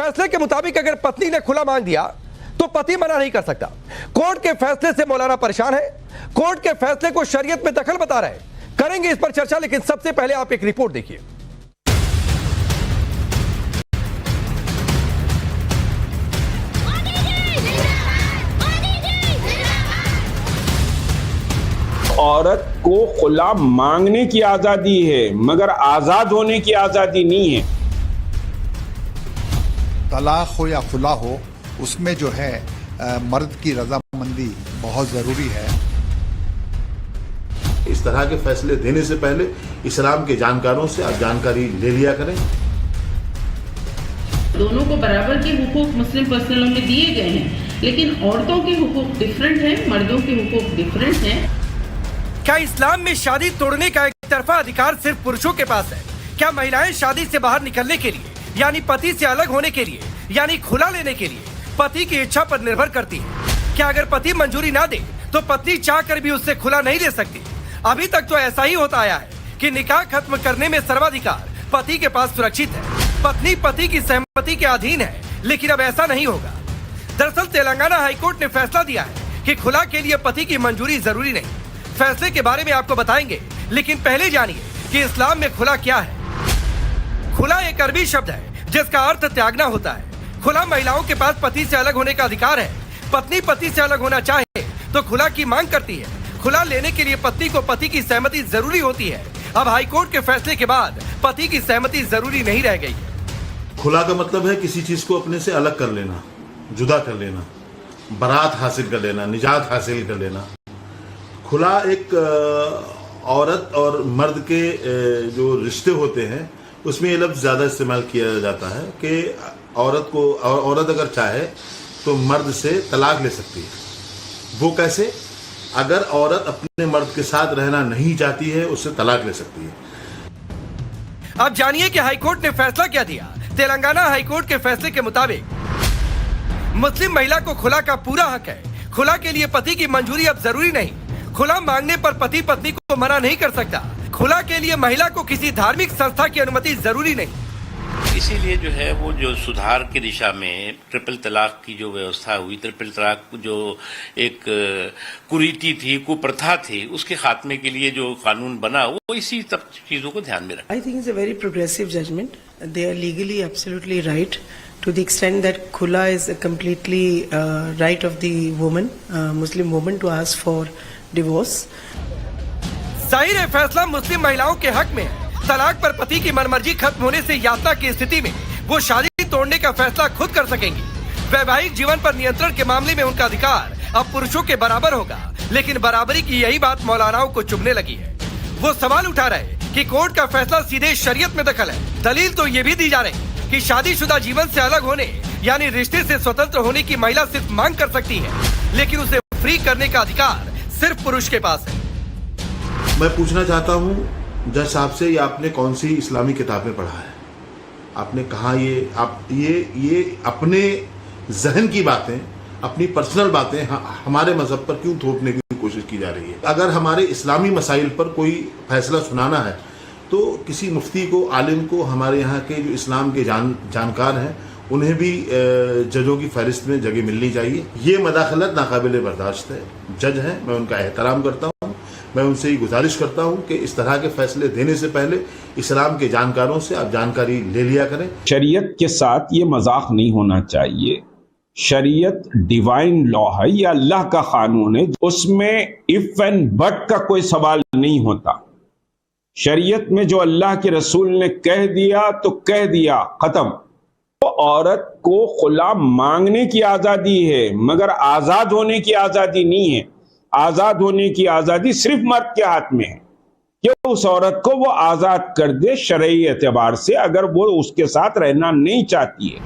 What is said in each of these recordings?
फैसले के मुताबिक अगर पत्नी ने खुला मांग दिया तो पति मना नहीं कर सकता। कोर्ट के फैसले से मौलाना परेशान है। कोर्ट के फैसले को शरीयत में दखल बता रहे हैं। करेंगे इस पर चर्चा, लेकिन सबसे पहले आप एक रिपोर्ट देखिए। औरत को खुला मांगने की आजादी है, मगर आजाद होने की आजादी नहीं है। तलाक हो या खुला हो, उसमें जो है मर्द की रजामंदी बहुत जरूरी है। इस तरह के फैसले देने से पहले इस्लाम के जानकारों से आप जानकारी ले लिया करें। दोनों को बराबर के हुकूक मुस्लिम पर्सनल लॉ में दिए गए हैं, लेकिन औरतों के हुकूक डिफरेंट हैं, मर्दों के हुकूक डिफरेंट हैं। क्या इस्लाम में शादी तोड़ने का एक तरफा अधिकार सिर्फ पुरुषों के पास है? क्या महिलाएं शादी से बाहर निकलने के लिए, यानी पति से अलग होने के लिए, यानी खुला लेने के लिए पति की इच्छा पर निर्भर करती है? क्या अगर पति मंजूरी ना दे तो पत्नी चाहकर भी उससे खुला नहीं ले सकती? अभी तक तो ऐसा ही होता आया है कि निकाह खत्म करने में सर्वाधिकार पति के पास सुरक्षित है, पत्नी पति की सहमति के अधीन है। लेकिन अब ऐसा नहीं होगा। दरअसल तेलंगाना हाईकोर्ट ने फैसला दिया है कि खुला के लिए पति की मंजूरी जरूरी नहीं। फैसले के बारे में आपको बताएंगे, लेकिन पहले जानिए कि इस्लाम में खुला क्या है। खुला एक अरबी शब्द है जिसका अर्थ त्यागना होता है। खुला महिलाओं के पास पति से अलग होने का अधिकार है। पत्नी पति से अलग होना चाहे तो खुला की मांग करती है। खुला लेने के लिए पत्नी को पति की सहमति जरूरी होती है। अब हाईकोर्ट के फैसले के बाद पति की सहमति जरूरी नहीं रह गई। खुला का मतलब है किसी चीज को अपने से अलग कर लेना, जुदा कर लेना, बरात हासिल कर लेना, निजात हासिल कर लेना। खुला एक औरत और मर्द के जो रिश्ते होते हैं उसमें ये लफ्ज़ ज़्यादा इस्तेमाल किया जाता है कि औरत अगर चाहे तो मर्द से तलाक ले सकती है। वो कैसे? अगर औरत अपने मर्द के साथ रहना नहीं चाहती है उससे तलाक ले सकती है। अब जानिए कि हाईकोर्ट ने फैसला क्या दिया। तेलंगाना हाईकोर्ट के फैसले के मुताबिक मुस्लिम महिला को खुला का पूरा हक है। खुला के लिए पति की मंजूरी अब जरूरी नहीं। खुला मांगने पर पति पत्नी को मना नहीं कर सकता। खुला के लिए महिला को किसी धार्मिक संस्था की अनुमति जरूरी नहीं। इसीलिए जो है वो जो सुधार की दिशा में ट्रिपल तलाक की जो व्यवस्था हुई, ट्रिपल तलाक जो एक कुरीति थी, कुप्रथा थी, उसके खात्मे के लिए जो कानून बना वो इसी सब चीजों को ध्यान में रखा। I think it's a very progressive judgment. They are legally absolutely right to the extent that khula is a completely right of the woman, Muslim woman, to ask for divorce. जाहिर है फैसला मुस्लिम महिलाओं के हक में है। तलाक पर पति की मनमर्जी खत्म होने से यातना की स्थिति में वो शादी तोड़ने का फैसला खुद कर सकेंगी। वैवाहिक जीवन पर नियंत्रण के मामले में उनका अधिकार अब पुरुषों के बराबर होगा। लेकिन बराबरी की यही बात मौलानाओं को चुभने लगी है। वो सवाल उठा रहे कि कोर्ट का फैसला सीधे शरीयत में दखल है। दलील तो ये भी दी जा रही कि शादीशुदा जीवन से अलग होने, यानी रिश्ते से स्वतंत्र होने की महिला सिर्फ मांग कर सकती है, लेकिन उसे फ्री करने का अधिकार सिर्फ पुरुष के पास है। मैं पूछना चाहता हूँ जज साहब से, ये आपने कौन सी इस्लामी किताब में पढ़ा है? आपने कहा ये अपने जहन की बातें, अपनी पर्सनल बातें हमारे मजहब पर क्यों थोपने की कोशिश की जा रही है? अगर हमारे इस्लामी मसाइल पर कोई फैसला सुनाना है तो किसी मुफ्ती को, आलिम को, हमारे यहाँ के जो इस्लाम के जानकार हैं उन्हें भी जजों की फहरिस्त में जगह मिलनी चाहिए। ये मदाखलत नाकाबिल बर्दाश्त है। जज हैं, मैं उनका एहतराम करता हूँ। मैं उनसे ही गुजारिश करता हूँ कि इस तरह के फैसले देने से पहले इस्लाम के जानकारों से आप जानकारी ले लिया करें। शरीयत के साथ ये मजाक नहीं होना चाहिए। शरीयत डिवाइन लॉ है, ये अल्लाह का कानून है, उसमें इफ एंड बट का कोई सवाल नहीं होता। शरीयत में जो अल्लाह के रसूल ने कह दिया तो कह दिया, खत्म। तो औरत को खुला मांगने की आजादी है, मगर आजाद होने की आजादी नहीं है। आजाद होने की आजादी सिर्फ मर्द के हाथ में है कि उस औरत को वो आजाद कर दे शरई एतबार से, अगर वो उसके साथ रहना नहीं चाहती है।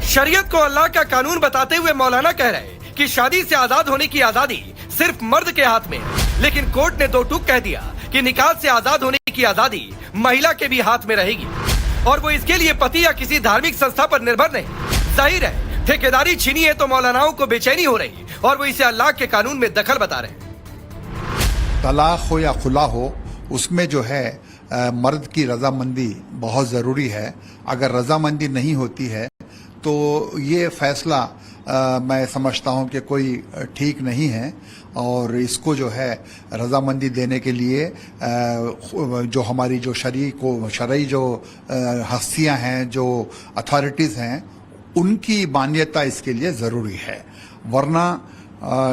शरीयत को अल्लाह का कानून बताते हुए मौलाना कह रहे हैं कि शादी से आजाद होने की आजादी सिर्फ मर्द के हाथ में है। लेकिन कोर्ट ने दो टूक कह दिया कि निकाह से आजाद होने की आजादी महिला के भी हाथ में रहेगी, और वो इसके लिए पति या किसी धार्मिक संस्था पर निर्भर नहीं। जाहिर है ठेकेदारी छीनी है तो मौलानाओं को बेचैनी हो रही और वो इसे अल्लाह के कानून में दखल बता रहे हैं। तलाक हो या खुला हो, उसमें जो है मर्द की रजामंदी बहुत ज़रूरी है। अगर रजामंदी नहीं होती है तो ये फैसला मैं समझता हूँ कि कोई ठीक नहीं है, और इसको जो है रजामंदी देने के लिए जो हमारी जो शरई जो हस्तियाँ हैं, जो अथॉरिटीज़ हैं, उनकी मान्यता इसके लिए ज़रूरी है। वरना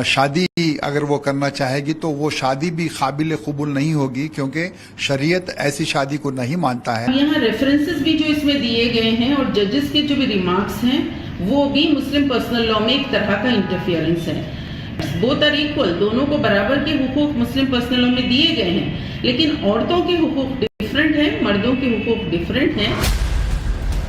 शादी अगर वो करना चाहेगी तो वो शादी भी काबिल कबूल नहीं होगी, क्योंकि शरीयत ऐसी शादी को नहीं मानता है। यहाँ रेफरेंसेस भी जो इसमें दिए गए हैं और जजेस के जो भी रिमार्क्स हैं वो भी मुस्लिम पर्सनल लॉ में एक तरह का इंटरफियरेंस है। बोथ आर इक्वल, दोनों को बराबर के हुकूक मुस्लिम पर्सनल लॉ में दिए गए हैं, लेकिन औरतों के हुकूक डिफरेंट हैं, मर्दों के हुकूक डिफरेंट हैं।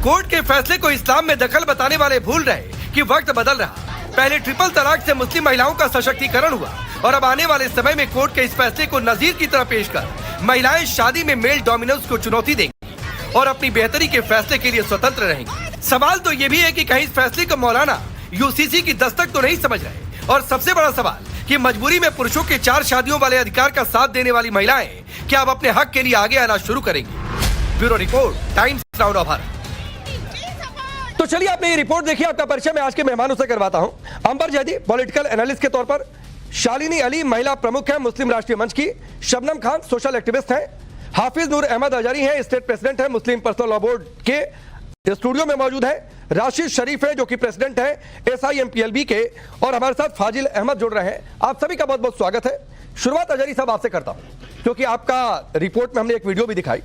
कोर्ट के फैसले को इस्लाम में दखल बताने वाले भूल रहे कि वक्त बदल रहा। पहले ट्रिपल तलाक से मुस्लिम महिलाओं का सशक्तिकरण हुआ, और अब आने वाले समय में कोर्ट के इस फैसले को नजीर की तरह पेश कर महिलाएं शादी में मेल डोमिनेंस को चुनौती देंगी और अपनी बेहतरी के फैसले के लिए स्वतंत्र रहेंगी। सवाल तो ये भी है कि कहीं इस फैसले को मौलाना यूसीसी की दस्तक तो नहीं समझ रहे। और सबसे बड़ा सवाल कि मजबूरी में पुरुषों के 4 शादियों वाले अधिकार का साथ देने वाली महिलाएं क्या अब अपने हक के लिए आगे आना शुरू करेंगी? Bureau report, times now Bharat. तो चलिए आपने ये रिपोर्ट देखी। आपका परिचय मैं आज के मेहमानों से करवाता हूं। अंबर जैदी पॉलिटिकल एनालिस्ट के तौर पर, शालिनी अली महिला प्रमुख है मुस्लिम राष्ट्रीय मंच की, शबनम खान सोशल एक्टिविस्ट हैं, हाफिज नूर अहमद अजारी हैं स्टेट प्रेसिडेंट है मुस्लिम पर्सनल लॉ बोर्ड के, स्टूडियो में मौजूद है राशिद शरीफ है जो कि प्रेसिडेंट है SIMPLB के, और हमारे साथ फाजिल अहमद जुड़ रहे हैं। आप सभी का बहुत बहुत स्वागत है। शुरुआत अजारी साहब आपसे करता हूं, क्योंकि आपका रिपोर्ट में हमने एक वीडियो भी दिखाई।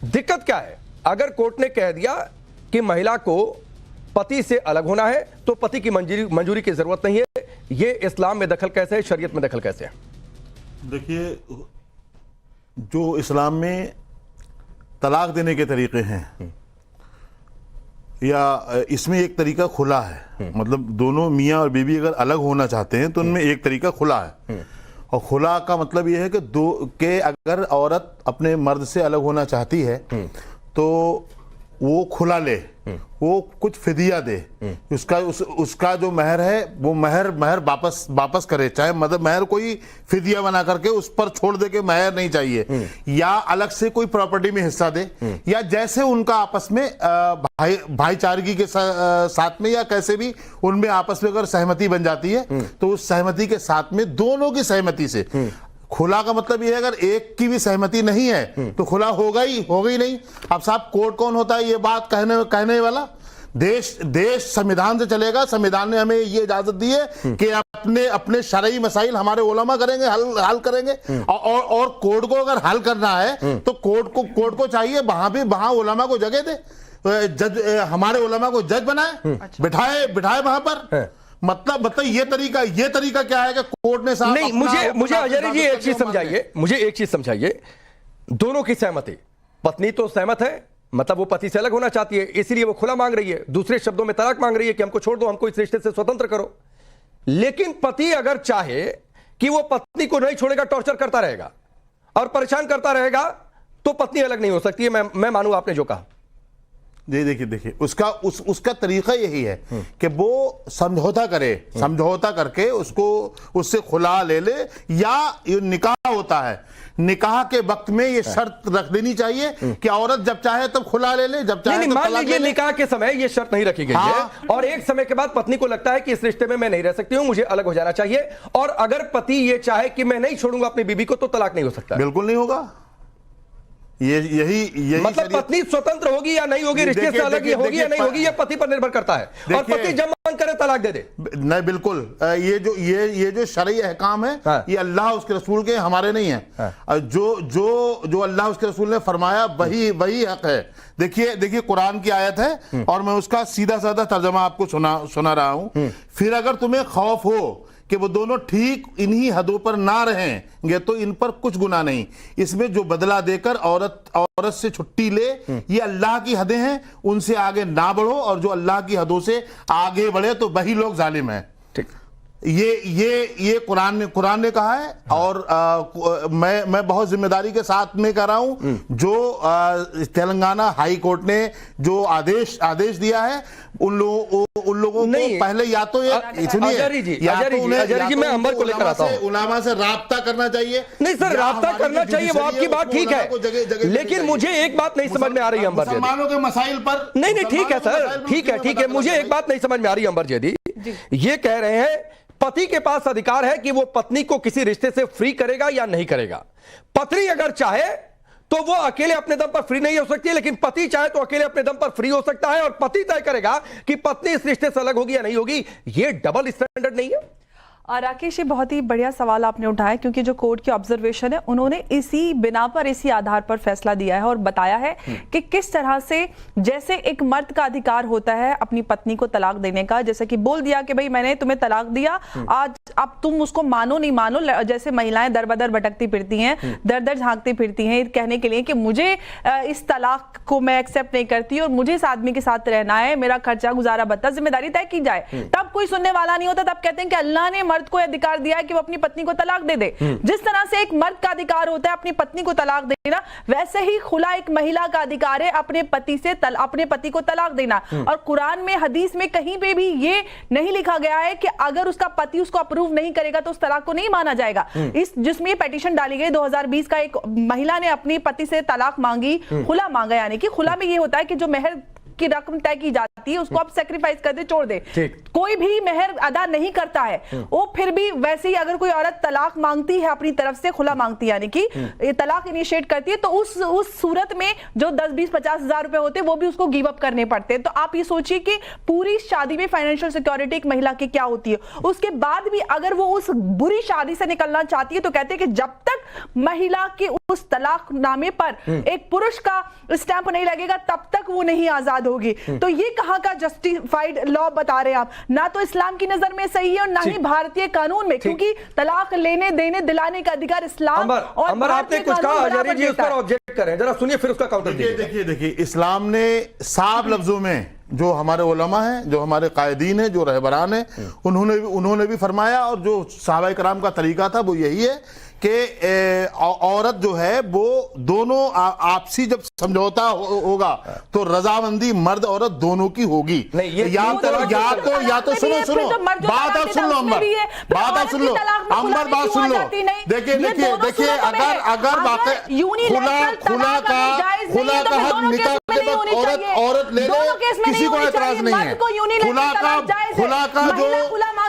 दिक्कत क्या है? अगर कोर्ट ने कह दिया कि महिला को पति से अलग होना है तो पति की मंजूरी की जरूरत नहीं है, ये इस्लाम में दखल कैसे है, शरीयत में दखल कैसे है? देखिए, जो इस्लाम में तलाक देने के तरीके हैं, या इसमें एक तरीका खुला है, मतलब दोनों मियाँ और बीवी अगर अलग होना चाहते हैं तो उनमें एक तरीका खुला है। और खुला का मतलब यह है कि अगर औरत अपने मर्द से अलग होना चाहती है तो वो खुला ले, वो कुछ फिदिया दे, उसका जो महर है वो महर वापस करे, चाहे मतलब महर कोई फिदिया बना करके उस पर छोड़ दे के महर नहीं चाहिए, या अलग से कोई प्रॉपर्टी में हिस्सा दे, या जैसे उनका आपस में भाईचारगी के साथ में या कैसे भी उनमें आपस में अगर सहमति बन जाती है तो उस सहमति के साथ में दोनों की सहमति से। खुला का मतलब यह है अगर एक की भी सहमति नहीं है तो खुला होगा ही नहीं। अब साहब कोर्ट कौन होता है ये बात कहने वाला? देश संविधान से चलेगा। संविधान ने हमें ये इजाजत दी है कि अपने शरई मसाइल हमारे उलमा करेंगे, हल करेंगे, और कोर्ट को अगर हल करना है तो कोर्ट को चाहिए वहां उलमा को जगह दे, जज हमारे उलमा को जज बनाए, बिठाए वहां पर। मतलब ये तरीका क्या है कि कोर्ट ने साहब नहीं, मुझे अजय जी एक चीज समझाइए। दोनों की सहमति, पत्नी तो सहमत है, मतलब वो पति से अलग होना चाहती है, इसलिए वो खुला मांग रही है, दूसरे शब्दों में तलाक मांग रही है कि हमको छोड़ दो, हमको इस रिश्ते से स्वतंत्र करो। लेकिन पति अगर चाहे कि वो पत्नी को नहीं छोड़ेगा, टॉर्चर करता रहेगा और परेशान करता रहेगा, तो पत्नी अलग नहीं हो सकती है। मैं मानूं आपने जो कहा। जी देखिए उसका तरीका यही है कि वो समझौता करके उससे खुला ले ले, या निकाह होता है, निकाह के वक्त में ये शर्त रख देनी चाहिए कि औरत जब चाहे तब खुला ले ले, जब चाहे मान लीजिए निकाह के समय ये शर्त नहीं रखी गई है, और एक समय के बाद पत्नी को लगता है कि इस रिश्ते में मैं नहीं रह सकती हूं, मुझे अलग हो जाना चाहिए, और अगर पति ये चाहे कि मैं नहीं छोड़ूंगा अपनी बीबी को, तो तलाक नहीं हो सकता? बिल्कुल नहीं होगा। यही मतलब पत्नी स्वतंत्र होगी या नहीं होगी, रिश्ते से अलग होगी या नहीं होगी, ये पति पर निर्भर करता है, और पति जब मन करे तलाक दे दे। नहीं, बिल्कुल। ये जो शरई अहकाम है, ये अल्लाह उसके रसूल के, हमारे नहीं है। जो अल्लाह उसके रसूल ने फरमाया वही हक है। देखिए कुरान की आयत है, और मैं उसका सीधा साधा तर्जमा आपको सुना रहा हूं। फिर अगर तुम्हें खौफ हो कि वो दोनों ठीक इन्हीं हदों पर ना रहेंगे तो इन पर कुछ गुनाह नहीं। इसमें जो बदला देकर औरत से छुट्टी ले, ये अल्लाह की हदें हैं, उनसे आगे ना बढ़ो, और जो अल्लाह की हदों से आगे बढ़े तो वही लोग जालिम हैं। ठीक, ये कुरान ने कहा है, और मैं बहुत जिम्मेदारी के साथ में कह रहा हूं, जो तेलंगाना हाई कोर्ट ने जो आदेश दिया है, उन लोगों को पहले या तो ये मैं अंबर को लेकर आता हूं, उलामा से राब्ता करना चाहिए। नहीं सर, राब्ता करना चाहिए, वो आपकी बात ठीक है, लेकिन मुझे एक बात नहीं समझ में आ रही है अंबर जैदी, मुसलमानों के मसाइल पर। नहीं ठीक है सर, ठीक है, मुझे एक बात नहीं समझ में आ रही है अंबर जैदी, ये कह रहे हैं पति के पास अधिकार है कि वो पत्नी को किसी रिश्ते से फ्री करेगा या नहीं करेगा। पत्नी अगर चाहे तो वो अकेले अपने दम पर फ्री नहीं हो सकती है, लेकिन पति चाहे तो अकेले अपने दम पर फ्री हो सकता है, और पति तय करेगा कि पत्नी इस रिश्ते से अलग होगी या नहीं होगी। ये डबल स्टैंडर्ड नहीं है? राकेश, ये बहुत ही बढ़िया सवाल आपने उठाया, क्योंकि जो कोर्ट की ऑब्जर्वेशन है, उन्होंने इसी बिना पर, इसी आधार पर फैसला दिया है और बताया है कि किस तरह से, जैसे एक मर्द का अधिकार होता है अपनी पत्नी को तलाक देने का, जैसे कि बोल दिया कि भाई मैंने तुम्हें तलाक दिया, आज अब तुम उसको मानो नहीं मानो, जैसे महिलाएं दर बदर भटकती फिरती हैं, दर दर झांकती फिरती हैं कहने के लिए कि मुझे इस तलाक को मैं एक्सेप्ट नहीं करती और मुझे इस आदमी के साथ रहना है, मेरा खर्चा गुजारा भत्ता जिम्मेदारी तय की जाए, तब कोई सुनने वाला नहीं होता। तब कहते हैं कि अल्लाह ने मर्द को अधिकार दिया है कि वो अपनी पत्नी को तलाक दे दे। जिस तरह से एक मर्द का अधिकार होता है अपनी पत्नी को तलाक देना, वैसे ही खुला एक महिला का अधिकार है अपने पति को तलाक देना। और कुरान में, हदीस में कहीं पे भी ये नहीं लिखा गया है कि अगर उसका पति उसको अप्रूव नहीं करेगा तो उस तलाक को नहीं माना जाएगा। जिसमें पिटीशन डाली गई 2020 का, एक महिला ने अपनी पति से तलाक मांगी, खुला मांगा, यानी कि खुला में ये होता है कि जो मेहर की रकम तय की जाती है उसको आप सेक्रीफाइस कर दे, छोड़ दे, कोई भी मेहर अदा नहीं करता है वो, फिर भी वैसे ही अगर कोई औरत तलाक मांगती है अपनी तरफ से, खुला मांगती है यानी कि तलाक इनिशिएट करती है, तो उस सूरत में जो 10, 20, 50 हजार रुपए होते हैं वो भी उसको गिव अप करने पड़ते हैं। तो आप ये सोचिए कि पूरी शादी में फाइनेंशियल सिक्योरिटी एक महिला की क्या होती है। उसके बाद भी अगर वो उस बुरी शादी से निकलना चाहती है तो कहते हैं कि जब तक महिला के उस तलाकनामे पर एक पुरुष का स्टैंप नहीं लगेगा तब तक वो नहीं आजाद होगी। तो ये कहां का जस्टिफाइड लॉ बता रहे हैं आप? ना तो इस्लाम की नजर में सही है और ना ही भारतीय कानून में, क्योंकि तलाक लेने देने दिलाने का अधिकार इस्लाम और अंबर, आपने कुछ कहा, आचार्य जी उस पर ऑब्जेक्ट करें, जरा सुनिए फिर उसका काउंटर दीजिए। देखिए इस्लाम ने साफ लफ्जों में, जो हमारे उलमा हैं, जो हमारे कायदीन हैं, जो रहबरान हैं, उन्होंने भी फरमाया, और जो सहाबा किराम का तरीका था वो यही है कि औरत जो है वो दोनों आपसी जब समझौता होगा तो रजामंदी मर्द औरत दोनों की होगी। या तो सुनो बात आप सुन लो अंबर, बात आप सुन लो अंबर, बात सुन लो। देखिए अगर खुला का हक निकाह के वक्त औरत ले ले, किसी को एतराज नहीं है।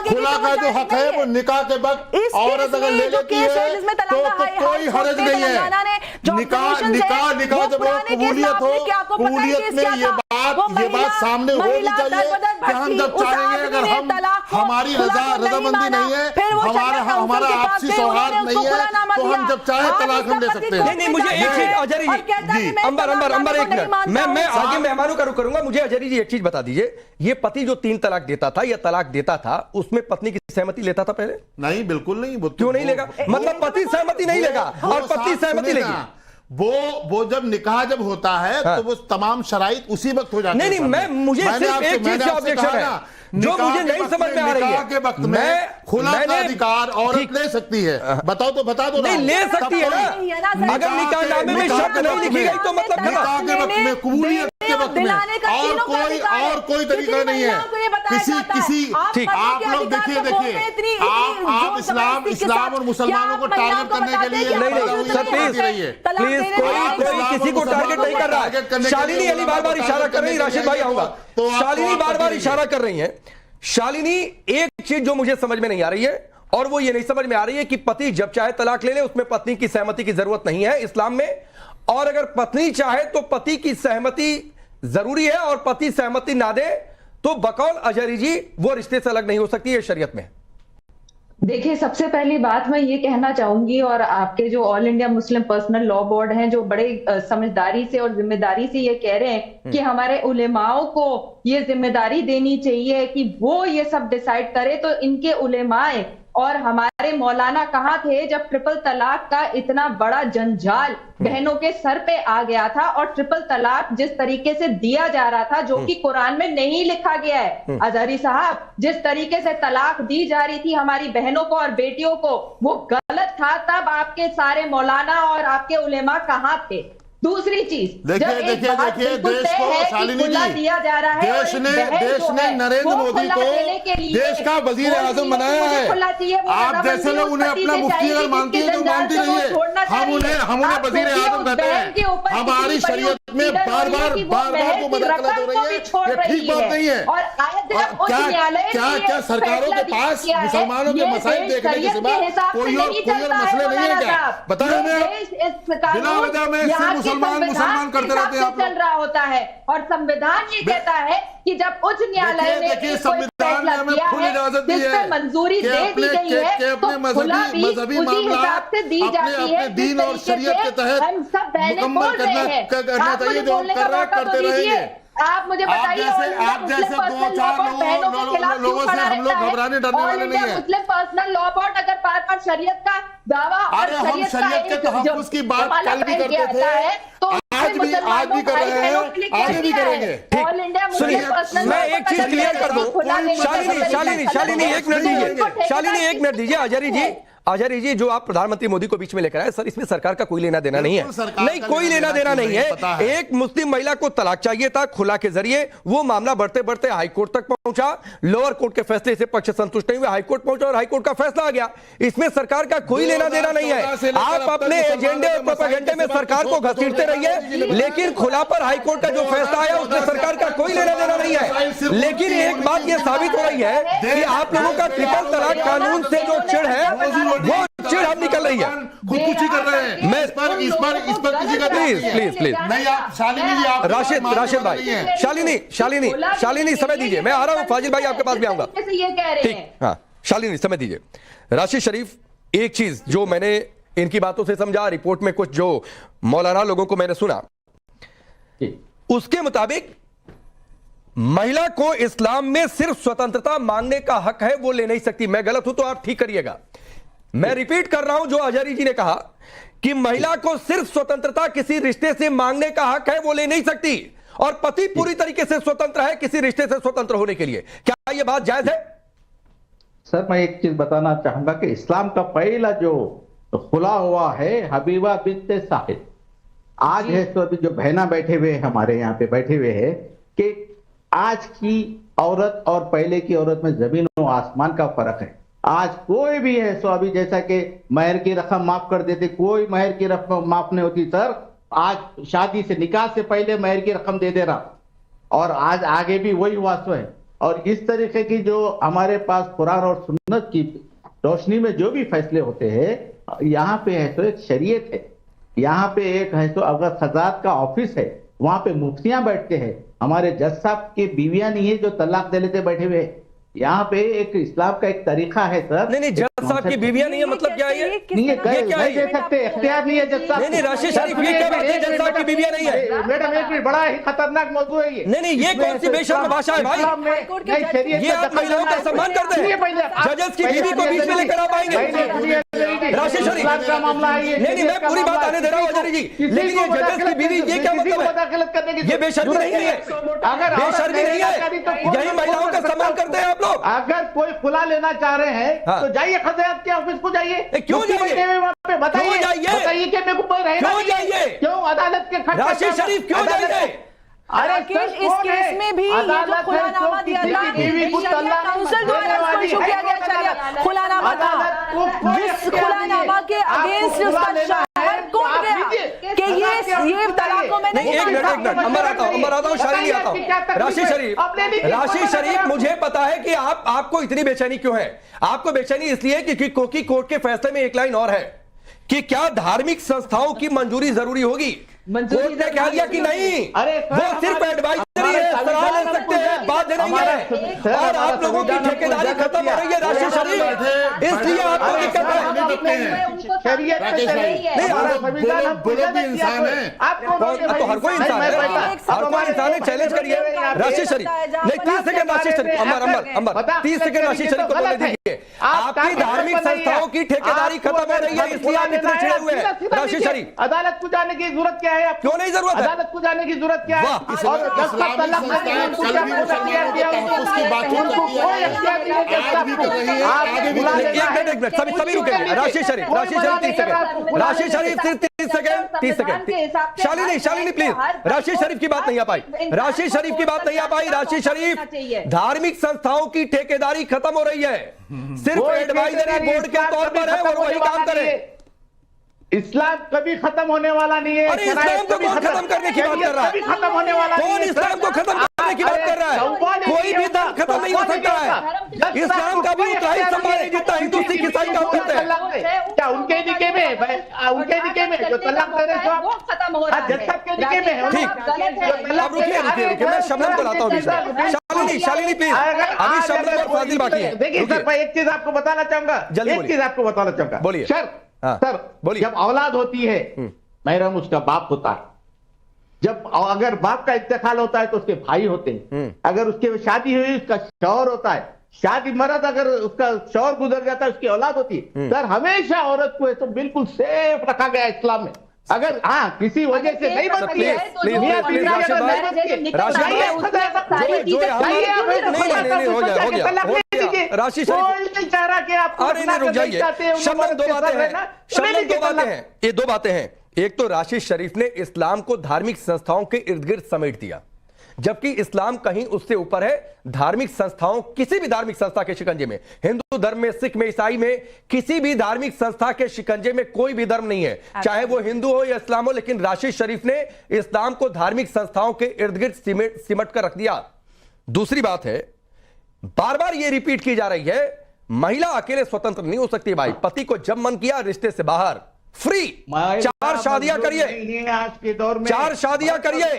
खुला का जो हक है वो निकाह के वक्त औरत अगर ले लेती है तो कोई हर्ज नहीं है। निकाह जब कबूलियत हो, कबूलियत में ये बात सामने होनी चाहिए कि हम जब चाहेंगे, अगर हमारी रजामंदी नहीं है, हमारा आपसी सौहार्द नहीं है, तो हम जब चाहे तलाक हम दे सकते हैं। नहीं, मुझे एक चीज अजरी जी, अंबर एक मिनट, मैं आगे मेहमानों का रुख करूंगा। मुझे अजरी जी एक चीज बता दीजिए, ये पति जो 3 तलाक देता था या तलाक देता था, उसमें पत्नी की सहमति लेता था पहले? नहीं, बिल्कुल नहीं। क्यों नहीं लेगा? मतलब पति सहमति नहीं लेगा और पत्नी सहमति लेगी। वो जब निकाह जब होता है तो वो तमाम शराइत उसी वक्त हो जाती है। नहीं, मुझे सिर्फ एक चीज से ऑब्जेक्शन है जो मुझे नहीं समझ में आ रही है। के वक्त में खुला का अधिकार औरत ले सकती है, बताओ तो बता दो। नहीं ले सकती है ना, अगर निकाहनामे में शर्त नहीं लिखी गई तो मतलब निकाह के वक्त में, कबूलियत के वक्त में और कोई तरीका नहीं है। किसी आप लोग देखिए आप इस्लाम और मुसलमानों को टारगेट करने के लिए प्लीज कोई किसी को टारगेट नहीं कर रहा है। शालिनी अली बार इशारा कर रही है, राशिद भाई आऊंगा, शालिनी बार इशारा कर रही है। शालिनी, एक चीज जो मुझे समझ में नहीं आ रही है, और वो ये नहीं समझ में आ रही है कि पति जब चाहे तलाक ले ले, उसमें पत्नी की सहमति की जरूरत नहीं है इस्लाम में, और अगर पत्नी चाहे तो पति की सहमति जरूरी है, और पति सहमति ना दे तो बकौल अजहरी जी वो रिश्ते से अलग नहीं हो सकती है शरीयत में। देखिए, सबसे पहली बात मैं ये कहना चाहूंगी, और आपके जो all India Muslim personal law board हैं, जो बड़े समझदारी से और जिम्मेदारी से ये कह रहे हैं कि हमारे उलेमाओं को ये जिम्मेदारी देनी चाहिए कि वो ये सब डिसाइड करे, तो इनके उलेमाए और हमारे मौलाना कहाँ थे जब ट्रिपल तलाक का इतना बड़ा जंजाल बहनों के सर पे आ गया था, और ट्रिपल तलाक जिस तरीके से दिया जा रहा था, जो कि कुरान में नहीं लिखा गया है। अजहरी साहब, जिस तरीके से तलाक दी जा रही थी हमारी बहनों को और बेटियों को, वो गलत था। तब आपके सारे मौलाना और आपके उलेमा कहाँ थे? दूसरी चीज, देखिए देश को शालिनी जी, दिया जा रहा है, देश ने नरेंद्र मोदी को देश का वजीर आजम बनाया है। आप जैसे लोग उन्हें अपना मुफ्ती अगर मानती है तो मानती नहीं है, हम उन्हें वजीर आजम कहते हैं। हमारी शरीयत में बार बार वो मदद हो रही है, ये ठीक बात नहीं है। क्या सरकारों के पास मुसलमानों के मसाइल देखने के सिवा कोई और मसले नहीं है क्या? बताएं हमें, बिना वजह में सिर्फ मुसलमान करते रहते हैं आप लोग। चल रहा होता है, और संविधान ये कहता है कि जब उच्च न्यायालय ने देखिए संविधान में हमें फुल इजाजत दी है मंजूरी दे दी गई है कि अपने मजहबी मामला अपने दीन और शरीयत के तहत मुकम्मल करना चाहिए, जो करते रहेंगे। आप मुझे बताइए, आप जैसे 2-4 लोगों से हम लोग घबराने डरने वाले नहीं है। मुस्लिम पर्सनल लॉ बोर्ड अगर बार-बार शरीयत का दावा और हम शरीयत के तहफ्फुज़ की बात कल भी करते थे, तो आज भी कर रहे हैं, आगे भी करेंगे। सुनिए, मैं एक चीज क्लियर कर दूं। शालिनी एक मिनट दीजिए। अजहरी जी, जो आप प्रधानमंत्री मोदी को बीच में लेकर आए, सर इसमें सरकार का कोई लेना देना नहीं है। नहीं, कोई लेना देना नहीं है। एक मुस्लिम महिला को तलाक चाहिए था खुला के जरिए, वो मामला बढ़ते बढ़ते हाईकोर्ट तक पहुंचा, लोअर कोर्ट के फैसले से पक्ष संतुष्ट नहीं हुए, हाईकोर्ट पहुंचा और हाईकोर्ट का फैसला आ गया। इसमें सरकार का कोई लेना देना नहीं है। आप अपने एजेंडे और प्रोपेगेंडे में सरकार को घसीटते रहिए, लेकिन खुला पर हाईकोर्ट का जो फैसला आया उसमें सरकार का कोई लेना देना नहीं है। लेकिन एक बात यह साबित हो रही है कि आप लोगों का ट्रिपल तलाक कानून से जो चिढ़ है वो चिढ़ अब निकल रही है, खुदकुशी कर रहे हैं। मैं इस पर किसी का प्लीज नहीं, आप शालिनी जी, आप राशिद भाई, शालिनी समय दीजिए, मैं आ रहा हूं, फाजिल भाई आपके पास भी आऊंगा। ठीक, हाँ शालिनी समय दीजिए। राशिद शरीफ, एक चीज जो मैंने इनकी बातों से समझा, रिपोर्ट में कुछ जो मौलाना लोगों को मैंने सुना, उसके मुताबिक महिला को इस्लाम में सिर्फ स्वतंत्रता मांगने का हक है, वो ले नहीं सकती। मैं गलत हूं तो आप ठीक करिएगा। मैं रिपीट कर रहा हूं जो अजहरी जी ने कहा कि महिला को सिर्फ स्वतंत्रता किसी रिश्ते से मांगने का हक है, वो ले नहीं सकती, और पति पूरी तरीके से स्वतंत्र है किसी रिश्ते से स्वतंत्र होने के लिए। क्या यह बात जायज है? सर, मैं एक चीज बताना चाहूंगा कि इस्लाम का पहला जो खुला हुआ है हबीबा बिन्त साहिद, आज है तो अभी जो बहना बैठे हुए हमारे यहाँ पे बैठे हुए हैं, कि आज की औरत और पहले की औरत में जमीन और आसमान का फर्क है। आज कोई भी है सो अभी जैसा कि महर की रकम माफ कर देते, कोई महर की रकम माफ नहीं होती सर। आज शादी से निकाह से पहले महर की रकम दे दे रहा, और आज आगे भी वही वास्तव है। और इस तरीके की जो हमारे पास कुरान और सुन्नत की रोशनी में जो भी फैसले होते हैं, यहाँ पे है तो एक शरीयत है, यहाँ पे एक है तो अगर खजात का ऑफिस है, वहां पे मुफ्तियां बैठते हैं, हमारे जज साहब की बीवियां नहीं है जो तलाक दे लेते बैठे हुए। यहाँ पे एक इस्लाम का एक तरीका है सर। नहीं, जज साहब की बीवियां नहीं है, मतलब क्या है ये? नहीं दे सकते, इख्तियार नहीं है जज साहब। नहीं, राशिद शरीफ ये क्या बात है, जज साहब की बीवियां नहीं है? मैडम एक मिनट, बड़ा ही खतरनाक मौजूद है ये। नहीं, ये कौन सी बेशर्म भाषा है भाई? ये आप महिलाओं का सम्मान करते हैं? जजेस की बीवी को बीच में लेकर आप आएंगे? राशिद शरीफ का मामला है। नहीं, मैं पूरी बात आने दे रहा हूँ अजहरी जी, लेकिन ये जजेस की बीवी, ये क्या मतलब है? ये बेशर्मी नहीं है, बेशर्मी नहीं है, यही महिलाओं का सम्मान करते हैं आप लोग। अगर कोई खुला लेना चाह रहे हैं तो जाइए खजात के ऑफिस को जाइए। क्यों जाइए? बताइए कि मेरे को क्यों जाइए? क्यों अदालत के खर्चे? राशिद शरीफ क्यों जाइए? अरे इस केस में भी ये जो खुलानामा दिया था, काउंसिल द्वारा इसको इशू किया गया, चलिए खुलानामा था, जिस खुलानामा के अगेंस्ट उसका शहर कोर्ट गया कि ये तलाकों में नहीं। एक मिनट अंबर आता हूँ, शालिनी आता हूँ। राशिद शरीफ, मुझे पता है कि आपको इतनी बेचैनी क्यों है। आपको बेचैनी इसलिए क्योंकि कोर्ट के फैसले में एक लाइन और है कि क्या धार्मिक संस्थाओं की मंजूरी जरूरी होगी। कोर्ट ने कह दिया कि नहीं, वो सिर्फ एडवाइजरी है, सलाह ले सकते हैं, बाध्य नहीं है। और आप लोगों की ठेकेदारी खत्म हो रही है राशिद शरीफ, इसलिए आपको दिक्कत है। इंसान है, तो हर कोई इंसान है, हर कोई इंसान है, चैलेंज करिए राशिद शरीफ। नहीं, 30 सेकंड राशिद शरीफ, अंबर 30 सेकंड राशिद शरीफ को बोलने दीजिए। आपकी धार्मिक संस्थाओं की ठेकेदारी खत्म हो रही है, इसलिए आप इतने चिढ़े हुए हैं। राशिद शरीफ, अदालत को जाने की जरूरत क्या है? क्यों नहीं जरूरत है? अदालत को जाने की जरूरत क्या है? और सभी रुकेंगे। राशिद शरीफ 30 सेकंड, राशिद शरीफ सिर्फ 30 सेकंड। शालिनी प्लीज, राशिद शरीफ की बात नहीं आ पाई, राशिद शरीफ की बात नहीं आ पाई। राशिद शरीफ, धार्मिक संस्थाओं की ठेकेदारी खत्म हो रही है, सिर्फ एडवाइजरी बोर्ड के तौर पर है और वही काम करें। इस्लाम कभी खत्म होने वाला नहीं है। अरे इस्लाम को कौन खत्म करने की बात कर रहा है? कभी खत्म होने वाला नहीं है। कौन इस्लाम को खत्म करने की बात कर रहा है? कोई भी धर्म खत्म नहीं हो सकता है। इस्लाम का भी उतना ही सम्मान है जितना हिंदू सिख ईसाई काम करते हैं। क्या उनके निके में जो तलाक दे रहे हैं वो खत्म हो रहा है? जज साहब के निके में है। ठीक, अब रुकिए, मैं शबनम को लाता हूँ। शालिनी प्लीज, अभी शबनम और फाजिल बाकी है। देखिए सर, मैं एक चीज आपको बताना चाहूंगा, एक चीज आपको बताना चाहूंगा। बोलिए सर, बोलिए। जब औलाद होती है, महरम उसका बाप होता है। जब अगर बाप का इंतकाल होता है तो उसके भाई होते हैं। अगर उसके शादी हुई उसका शौहर होता है। शादी मर्द अगर उसका शौहर गुजर जाता है उसकी औलाद होती है। सर, हमेशा औरत को तो बिल्कुल सेफ रखा गया इस्लाम में। अगर किसी वजह से नहीं बनती है, ये दो बातें हैं। एक तो राशिद शरीफ ने इस्लाम को धार्मिक संस्थाओं के इर्द गिर्द समेट दिया, जबकि इस्लाम कहीं उससे ऊपर है। धार्मिक संस्थाओं, किसी भी धार्मिक संस्था के शिकंजे में, हिंदू धर्म में, सिख में, ईसाई में, किसी भी धार्मिक संस्था के शिकंजे में कोई भी धर्म नहीं है, चाहे वो हिंदू हो या इस्लाम हो। लेकिन राशिद शरीफ ने इस्लाम को धार्मिक संस्थाओं के इर्द गिर्द सिमट कर रख दिया। दूसरी बात है, बार बार यह रिपीट की जा रही है, महिला अकेले स्वतंत्र नहीं हो सकती भाई। पति को जब मन किया रिश्ते से बाहर, फ्री, 4 शादियां करिए, आज के दौर में 4 शादियां करिए,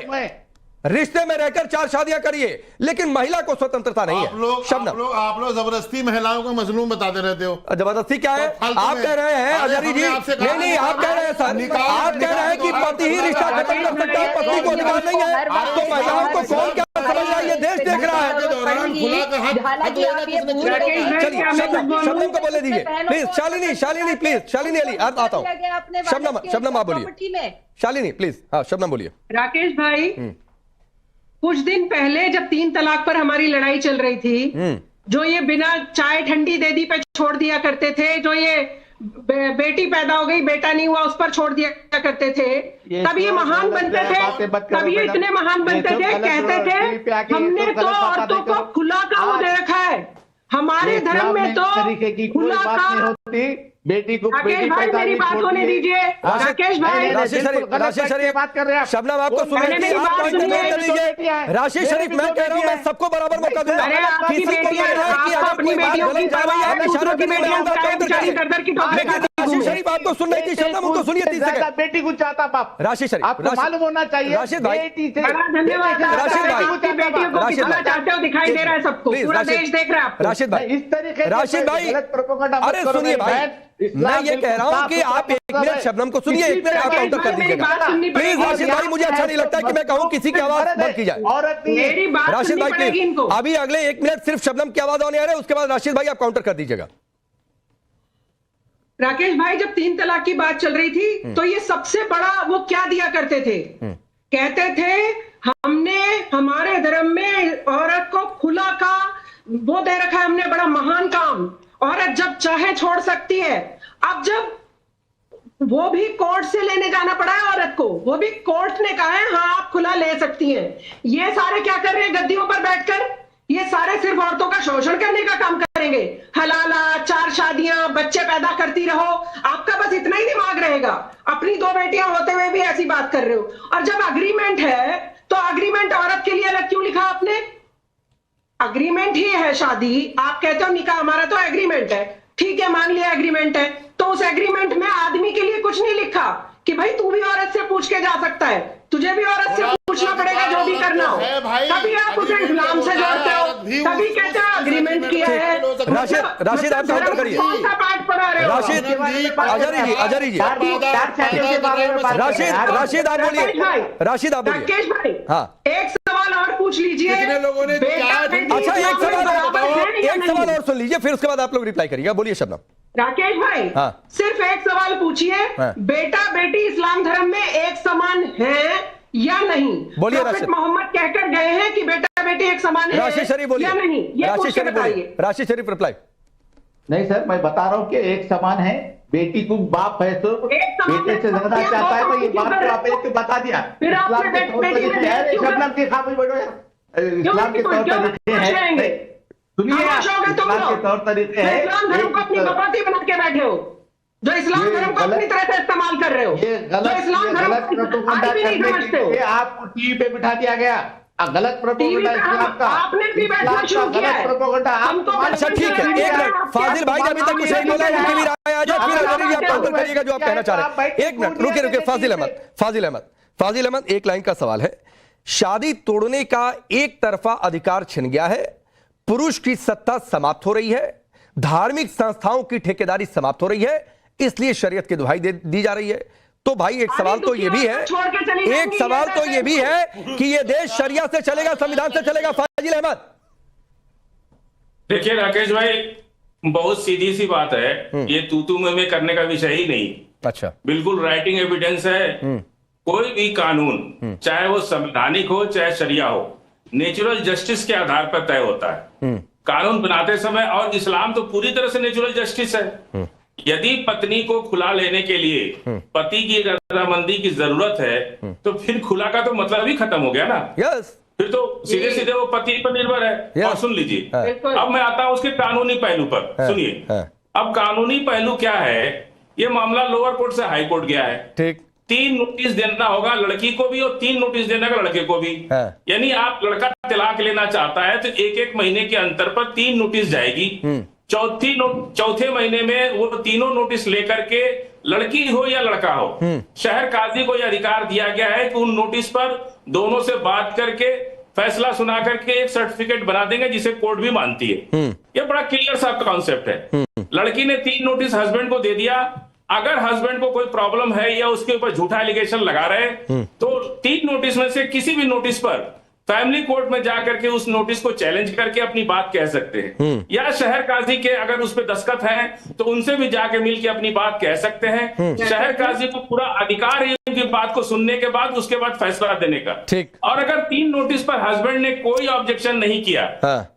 रिश्ते में रहकर 4 शादियां करिए, लेकिन महिला को स्वतंत्रता नहीं है। आप लोग जबरदस्ती महिलाओं को मजलूम बताते रहते हो। जबरदस्ती क्या है? आप कह रहे हैं अजहरी जी, नहीं, आप कह रहे हैं सर, आप कह रहे हैं कि पति ही रिश्ता खत्म कर सकता है, पत्नी को अधिकार नहीं है। तो महिलाओं को कौन क्या समझ रहा है? ये देश देख रहा है। चलिए शबनम को बोले दीजिए प्लीज। शालिनी प्लीज, शालिनी अली आता हूँ। शबनम आप बोलिए। शालिनी प्लीज, हाँ शबनम बोलिए। राकेश भाई, कुछ दिन पहले जब 3 तलाक पर हमारी लड़ाई चल रही थी, जो ये बिना चाय ठंडी दे दी पे छोड़ दिया करते थे, जो ये बेटी पैदा हो गई बेटा नहीं हुआ उस पर छोड़ दिया करते थे, तब ये महान बनते थे, तब ये इतने महान बनते थे, कहते थे हमने तो औरतों को खुला काम दे रखा है। हमारे धर्म में तो खुला काम, बेटी को राकेश भाई मेरी बात होने दीजिए। राकेश भाई, राशिद शरीफ बात कर रहे हैं। शबनम आपको सुनने दीजिए। राशिद शरीफ, मैं कह रहा हूँ, मैं सबको बराबर मौका दूंगा। किसी को ये है कि अगर कोई बात गलत जा रही है आप इशारा करिए, मैं आऊंगा काउंटर करिए। राशिद शरीफ आपको सुन रही थी, शबनम उनको सुनिए 30 सेकंड। बेटी को चाहता बाप। राशिद शरीफ, आपको मालूम होना चाहिए। राशिद भाई, धन्यवाद। राशिद भाई चाहते हो दिखाई दे रहा है सबको, पूरा देश देख रहा है। राशिद भाई, इस तरीके राशिद भाई, अरे सुनिए भाई, मैं ये कह रहा हूं कि आप 1 मिनट शबनम को सुनिए, 1 मिनट आप काउंटर कर दीजिएगा प्लीज। राशिद भाई, मुझे अच्छा नहीं लगता कि मैं कहूं किसी की आवाज बंद की जाए। राशिद भाई प्लीज, अभी अगले 1 मिनट सिर्फ शबनम की आवाज आने आ रही है, उसके बाद राशिद भाई आप काउंटर कर दीजिएगा। राकेश भाई, जब 3 तलाक की बात चल रही थी तो ये सबसे बड़ा वो क्या दिया करते थे, कहते थे हमने हमारे धर्म में औरत को खुला का वो दे रखा है, हमने बड़ा महान काम, औरत जब चाहे छोड़ सकती है। अब जब वो भी कोर्ट से लेने जाना पड़ा है औरत को, वो भी कोर्ट ने कहा है हाँ आप खुला ले सकती हैं। ये सारे क्या कर रहे हैं गद्दियों पर बैठकर? ये सारे सिर्फ औरतों का शोषण करने का काम करेंगे। हलाला, 4 शादियां, बच्चे पैदा करती रहो, आपका बस इतना ही दिमाग रहेगा। अपनी 2 बेटियां होते हुए भी ऐसी बात कर रहे हो। और जब अग्रीमेंट है तो अग्रीमेंट औरत के लिए अलग क्यों लिखा आपने? अग्रीमेंट ही है शादी, आप कहते हो निकाह हमारा तो एग्रीमेंट है, ठीक है मान लिया एग्रीमेंट है, तो उस एग्रीमेंट में आदमी के लिए कुछ नहीं लिखा कि भाई तू भी औरत से पूछ के जा सकता है, तुझे भी औरत से पूछना पड़ेगा जो भी करना हो। तभी आप उसे इस्लाम से जोड़ते हो, तभी कहते हो अग्रीमेंट किया है। राशिद आप काउंटर करिए। कौन सा पाठ पढ़ा रहे हो? राशिद अजहरी जी राशिद आप बोलिए। राशिद आप बोलिए। राकेश भाई, हाँ, एक सवाल और पूछ पूछ लीजिए, कितने लोगों ने बेटा बेटी अच्छा, एक इस्लाम में सवाल बराबर है या एक नहीं? सवाल और सुन लीजिए, फिर उसके बाद आप लोग रिप्लाई करिएगा। बोलिए शबनम। राकेश भाई, हाँ। सिर्फ एक सवाल पूछिए, हाँ। बेटा बेटी इस्लाम धर्म में एक समान है या नहीं? बोलिए प्रॉफेट राशिद। मोहम्मद कहकर गए हैं कि बेटा बेटी एक समान है राशिद शरीफ बोलिए। या नहीं? ये राशिद पूछ के शरीफ बोलिए। बताइए। राशिद शरीफ रिप्लाई। नहीं सर, मैं बता रहा हूँ कि एक समान है। बेटी को बाप है तो एक समान बेटे से है, ज्यादा ये चाहता है, दो तो ये क्यों बात कर तो रहे आप एक बता दिया। फिर आपने इस्लाम के तौर बेटी में तरीके हैं, क्यों कर- शबनम की खामोश बैठो यार। इस्लाम के तौर क्यों तरीके खामोश रहेंगे? हैं, सुनिए खामोश हो गए तुम इस्लाम के लोग। तौर तरीके तो हैं। इस्लाम धर्म को अपनी बपाती बना के बैठे हो, जो इस्लाम ये धर्म को गलत- अपनी तरह से इस्तेमाल कर रहे हो, ये जो गलत इस्लाम धर्म को प्रोपेगेंडा आज भी नहीं करने समझते के हो। लिए आपको टीवी पे बिठा दिया गया। गलत प्रोपेगेंडा टीवी पे इस्लाम का, आपने भी बैठना इस्लाम शुरू का किया है। गलत प्रोपेगेंडा हम तो अच्छा ठीक है, एक मिनट। फाजिल भाई अभी तक कुछ नहीं बोला, उनकी भी राय आ जाए, फिर अजहरी जी आप काउंटर करिएगा जो आप कहना चाह रहे हैं। एक मिनट रुके रुके। फाजिल अहमद, एक लाइन का सवाल है। शादी तोड़ने का एक तरफा अधिकार छिन गया है, पुरुष की सत्ता समाप्त हो रही है, धार्मिक संस्थाओं की ठेकेदारी समाप्त हो रही है, इसलिए शरीयत की दुहाई दी जा रही है। तो भाई एक सवाल तो ये भी है, एक सवाल तो ये भी है कि ये देश शरिया से चलेगा, संविधान से चलेगा। फाजिल अहमद। देखिए राकेश भाई, बहुत सीधी सी बात है, ये तू में करने का विषय ही नहीं। अच्छा, बिल्कुल राइटिंग एविडेंस है। कोई भी कानून, चाहे वो संवैधानिक हो चाहे शरिया हो, नेचुरल जस्टिस के आधार पर तय होता है कानून बनाते समय। और इस्लाम तो पूरी तरह से नेचुरल जस्टिस है। यदि पत्नी को खुला लेने के लिए पति की रजामंदी की जरूरत है, तो फिर खुला का तो मतलब ही खत्म हो गया ना। यस, फिर तो सीधे सीधे वो पति पर निर्भर है। और सुन लीजिए, अब मैं आता हूं उसके कानूनी पहलू पर। सुनिए, अब कानूनी पहलू क्या है, ये मामला लोअर कोर्ट से हाई कोर्ट गया है। ठीक। 3 नोटिस देना होगा लड़की को भी और 3 नोटिस देना होगा लड़के को भी। यानी आप लड़का तलाक लेना चाहता है तो एक महीने के अंतर पर 3 नोटिस जाएगी। चौथे महीने में वो तीनों नोटिस लेकर के, लड़की हो या लड़का हो, शहर काजी को यह अधिकार दिया गया है कि उन नोटिस पर दोनों से बात करके फैसला सुना करके एक सर्टिफिकेट बना देंगे जिसे कोर्ट भी मानती है। यह बड़ा क्लियर सा कॉन्सेप्ट है। लड़की ने 3 नोटिस हस्बैंड को दे दिया। अगर हस्बैंड को कोई प्रॉब्लम है या उसके ऊपर झूठा एलिगेशन लगा रहे, तो 3 नोटिस में से किसी भी नोटिस पर फैमिली कोर्ट में जाकर के उस नोटिस को चैलेंज करके अपनी बात कह सकते हैं। या शहर काजी के अगर उस पर दस्तखत हैं तो उनसे भी जाके मिल के अपनी बात कह सकते हैं। शहर काजी को पूरा अधिकार है उनकी बात को सुनने के बाद उसके बाद फैसला देने का। ठीक। और अगर 3 नोटिस पर हस्बैंड ने कोई ऑब्जेक्शन नहीं किया,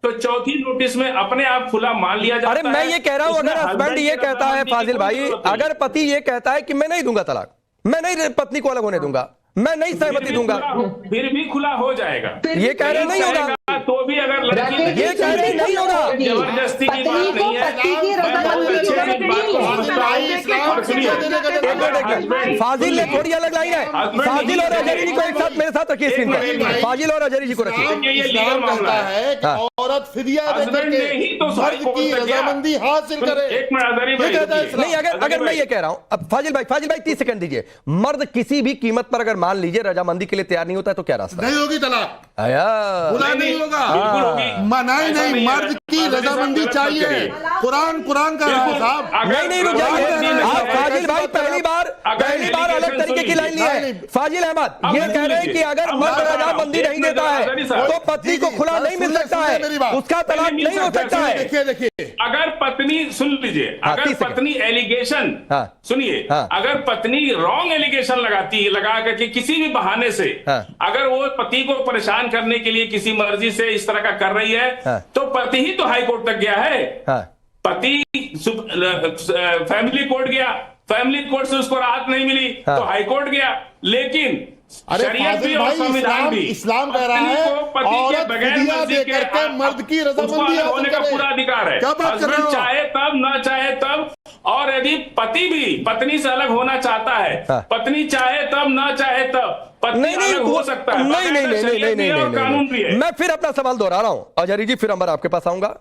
तो चौथी नोटिस में अपने आप खुला मान लिया जाता है। अरे मैं ये कह रहा हूं, अगर हस्बैंड ये कहता है, फाजिल भाई, अगर पति ये कहता है कि मैं नहीं दूंगा तलाक, मैं नहीं पत्नी को अलग होने दूंगा, मैं नहीं सहमति दूंगा, फिर भी खुला हो जाएगा। ये कह रहे नहीं होगा, तो भी अगर लड़की ये कह रहे नहीं होगा। जबरदस्ती की बात नहीं है। फाजिल ने थोड़ी अलग लाइन है। फाजिल और अजहरी जी को एक साथ मेरे साथ रखिए स्क्रीन पर। फाजिल और अजहरी जी को रखिए। ये लीगल मामला है कि औरत फिदिया हस्बैंड ने ही तो मर्द की रजामंदी हासिल करे। एक मिनट अजहरी भाई, नहीं, अगर मैं ये कह रहा हूं, अब फाजिल भाई 30 सेकंड दीजिए। मर्द किसी भी कीमत पर अगर मान लीजिए रजामंदी के लिए तैयार नहीं होता है तो क्या रास्ता? नहीं होगी तलाक, आया खुला नहीं होगा, मनाई नहीं, मर्द की रजामंदी चाहिए। कुरान का है साहब। नहीं रुक जाइए आप। फाजिल भाई पहली बार अलग तरीके की लाइन ली है। फाजिल अहमद ये कह रहे हैं कि अगर मर्द रजामंदी नहीं देता है तो पत्नी को खुला नहीं मिल सकता है, उसका तलाक नहीं हो सकता है। देखिए अगर पत्नी, सुन लीजिए, अगर पत्नी एलिगेशन, सुनिए, अगर पत्नी रॉन्ग एलिगेशन लगा करके किसी भी बहाने से अगर वो पति को परेशान करने के लिए किसी मर्जी से इस तरह का कर रही है, तो पति ही तो हाई कोर्ट तक गया है। पति फैमिली कोर्ट गया, फैमिली कोर्ट से उसको राहत नहीं मिली तो हाई कोर्ट गया। लेकिन शरीयत भी और संविधान भी इस्लाम कह रहा है औरत फिदिया दे करके मर्द की रजामंदी होने का पूरा अधिकार है। हस्बैंड चाहे तब, ना चाहे तब। और यदि पति भी पत्नी से अलग होना चाहता है, पत्नी चाहे तब, ना चाहे तब, पत्नी अलग हो सकता है। नहीं, मैं फिर अपना सवाल दोहरा रहा हूं अजहरी जी, फिर अमर आपके पास आऊंगा।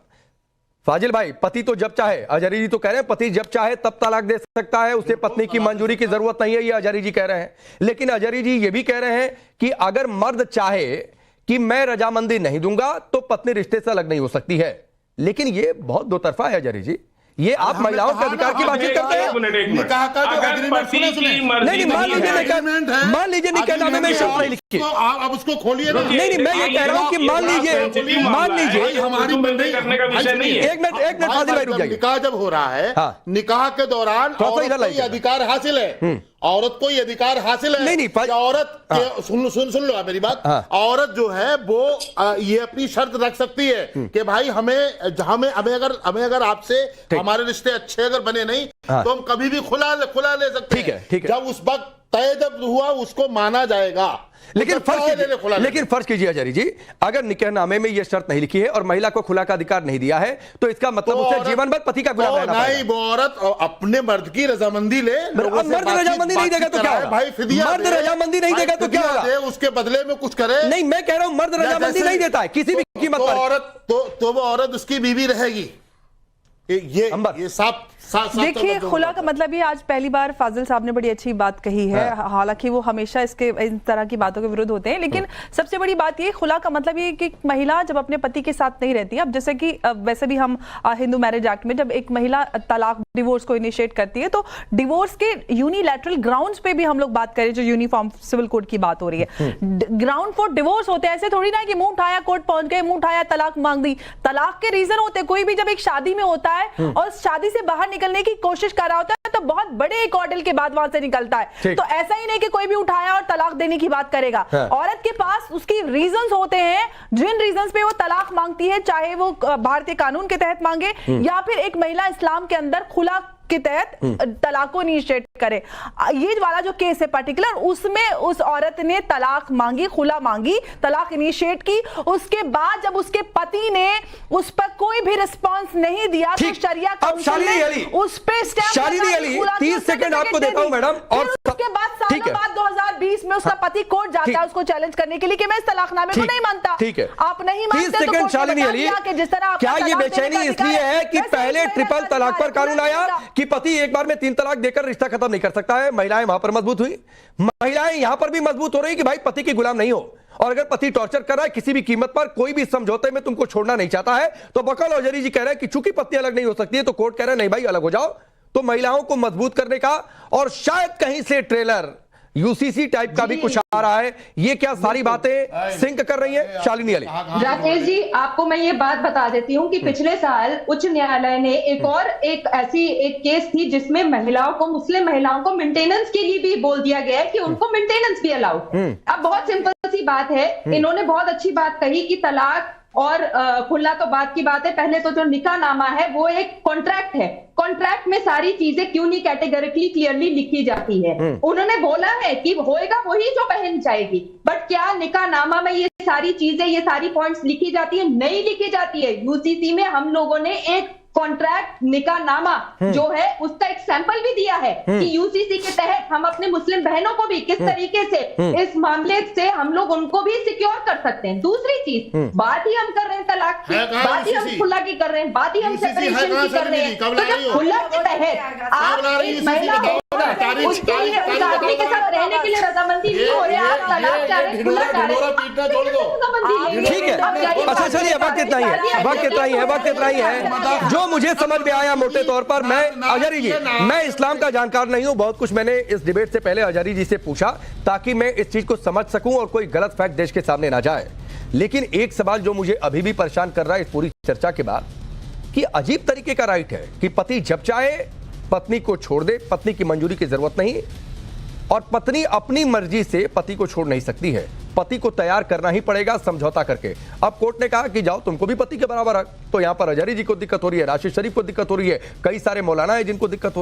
फाजिल भाई, पति तो जब चाहे, अजहरी जी तो कह रहे हैं पति जब चाहे तब तलाक दे सकता है, उसे पत्नी की मंजूरी की जरूरत नहीं है, ये अजहरी जी कह रहे हैं। लेकिन अजहरी जी ये भी कह रहे हैं कि अगर मर्द चाहे कि मैं रजामंदी नहीं दूंगा तो पत्नी रिश्ते से अलग नहीं हो सकती है। लेकिन ये बहुत दो तरफा है अजहरी जी। ये आप महिलाओं के अधिकार की बातचीत करते हैं? निकाह का जो एग्रीमेंट सुने नहीं, मान लीजिए निकाहनामे में शर्त नहीं लिखी, आप उसको खोलिए ना। नहीं, मैं ये कह रहा हूँ कि मान लीजिए हमारी करने का विषय नहीं है। एक मिनट फाजिल भाई रुक जाइए। निकाह जब हो रहा है, निकाह के दौरान औरत को ये अधिकार हासिल है, औरत को ये अधिकार हासिल है नहीं, कि औरत सुन लो आप मेरी बात। औरत जो है वो ये अपनी शर्त रख सकती है कि भाई हमें अगर आपसे हमारे रिश्ते अच्छे अगर बने नहीं तो हम कभी भी खुला ले सकते हैं। ठीक है। जब उस वक्त तय जब हुआ उसको माना जाएगा। लेकिन फर्ज कीजिए अजहरी जी, अगर निकाहनामे में यह शर्त नहीं लिखी है और महिला को खुला का अधिकार नहीं दिया है तो इसका मतलब उसे जीवन भर पति का गुलाम रहना पड़ेगा। नहीं, वो औरत अपने मर्द की रजामंदी ले। मर्द रजामंदी नहीं देगा तो क्या होगा भाई? मर्द रजामंदी नहीं देगा तो क्या होगा? उसके बदले में कुछ करे। नहीं, मैं कह रहा हूं मर्द रजामंदी नहीं देता है किसी भी कीमत पर। वो औरत उसकी बीवी रहेगी। ये साफ देखिए, खुला का मतलब ये आज पहली बार फाजिल साहब ने बड़ी अच्छी बात कही है। हालांकि वो हमेशा इन तरह की बातों के विरुद्ध होते हैं, लेकिन सबसे बड़ी बात ये खुला का मतलब ये कि महिला जब अपने पति के साथ नहीं रहती, अब जैसे कि वैसे भी हम हिंदू मैरिज एक्ट में जब एक महिला तलाक डिवोर्स को इनिशिएट करती है तो डिवोर्स के यूनिलैटरल ग्राउंड्स पे भी हम लोग बात करें, जो यूनिफॉर्म सिविल कोड की बात हो रही है, ग्राउंड फॉर डिवोर्स होते हैं। ऐसे थोड़ी ना कि मुंह उठाया कोर्ट पहुंच गए, मुंह उठाया तलाक मांग दी। तलाक के रीजन होते हैं। कोई भी जब एक शादी में होता है और शादी से बाहर निकलने की कोशिश कर रहा होता है तो बहुत बड़े एक ऑर्डर के बाद वहां से निकलता है। तो ऐसा ही नहीं कि कोई भी उठाया और तलाक देने की बात करेगा। औरत के पास उसकी रीजंस होते हैं, जिन रीजंस पे वो तलाक मांगती है, चाहे वो भारतीय कानून के तहत मांगे या फिर एक महिला इस्लाम के अंदर खुला के तहत तलाक को इनिशिएट करे। ये वाला जो केस है पर्टिकुलर, उसमें उस औरत ने तलाक मांगी, खुला मांगी, तलाक इनिशिएट की। उसके बाद जब उसके पति ने उस पर कोई भी रिस्पांस नहीं दिया तो शरिया काउंसिल ने उस पे स्टैंप 30 सेकंड आपको देता हूं मैडम। और उसके बाद सालों बाद 2020 में उसका पति कोर्ट जाता है उसको चैलेंज करने के लिए कि मैं इस तलाकनामे को नहीं मानता। ठीक है, आप नहीं मानते 30 सेकंड शालिनी अली, क्या ये बेचैनी इसलिए है कि पहले ट्रिपल तलाक पर कानून आया कि पति एक बार में 3 तलाक देकर रिश्ता खत्म नहीं कर सकता है? महिलाएं वहां पर मजबूत हुई, महिलाएं यहां पर भी मजबूत हो रही कि भाई पति की गुलाम नहीं हो, और अगर पति टॉर्चर कर रहा है किसी भी कीमत पर, कोई भी समझौते में तुमको छोड़ना नहीं चाहता है, तो बकौल अजहरी जी कह रहे हैं कि चूंकि पत्नी अलग नहीं हो सकती है तो कोर्ट कह रहा है नहीं भाई अलग हो जाओ। तो महिलाओं को मजबूत करने का और शायद कहीं से ट्रेलर यूसीसी टाइप का भी कुछ आ रहा है। ये क्या सारी बातें सिंक कर रही है शालिनी अली? राकेश जी, आपको मैं ये बात बता देती हूँ कि पिछले साल उच्च न्यायालय ने एक ऐसी केस थी जिसमें महिलाओं को, मुस्लिम महिलाओं को मेंटेनेंस के लिए भी बोल दिया गया है कि उनको मेंटेनेंस भी अलाउड। अब बहुत सिंपल सी बात है, इन्होंने बहुत अच्छी बात कही कि तलाक और खुला तो बात की बात है। पहले तो जो निकाहनामा है वो एक कॉन्ट्रैक्ट है, कॉन्ट्रैक्ट में सारी चीजें क्यों नहीं कैटेगरिकली क्लियरली लिखी जाती है? उन्होंने बोला है कि होएगा वही जो बहन चाहेगी, बट क्या निकाहनामा में ये सारी चीजें, ये सारी पॉइंट्स लिखी जाती है? नहीं लिखी जाती है। यूसीसी में हम लोगों ने एक कॉन्ट्रैक्ट निकाहनामा जो है उसका एक सैंपल भी दिया है कि यूसीसी के तहत हम अपने मुस्लिम बहनों को भी किस तरीके से इस मामले से हम लोग उनको भी सिक्योर कर सकते हैं। दूसरी चीज, बात ही हम कर रहे हैं तलाक की, बात ही हम खुला की कर रहे हैं, बात ही हम सेपरेशन की कर रहे हैं। तो जब खुला के तहत आप एक महिला उसके लिए उस आदमी के साथ रहने के लिए रजामंदी नहीं हो रहे, आप तलाक चाह रहे, खुला चाह रहे, ठीक है। अच्छा चलिए, वक्त इतना ही है जो मुझे समझ में आया मोटे तौर पर। मैं अजहरी जी, मैं इस्लाम का जानकार नहीं हूं, बहुत कुछ मैंने इस डिबेट से पहले अजहरी जी से पूछा ताकि मैं इस चीज को समझ सकूं और कोई गलत फैक्ट देश के सामने ना जाए। लेकिन एक सवाल जो मुझे अभी भी परेशान कर रहा है इस पूरी चर्चा के बाद, कि अजीब तरीके का राइट है कि पति जब चाहे पत्नी को छोड़ दे, पत्नी की मंजूरी की जरूरत नहीं, और पत्नी अपनी मर्जी से पति को छोड़ नहीं सकती है, पति को तैयार करना ही पड़ेगा समझौता करके। अब कोर्ट ने कहा कि जाओ तुमको भी पति के बराबर है, तो यहां पर अजहरी जी को दिक्कत हो रही है, राशिद शरीफ को दिक्कत हो रही है, कई सारे मौलाना है जिनको दिक्कत हो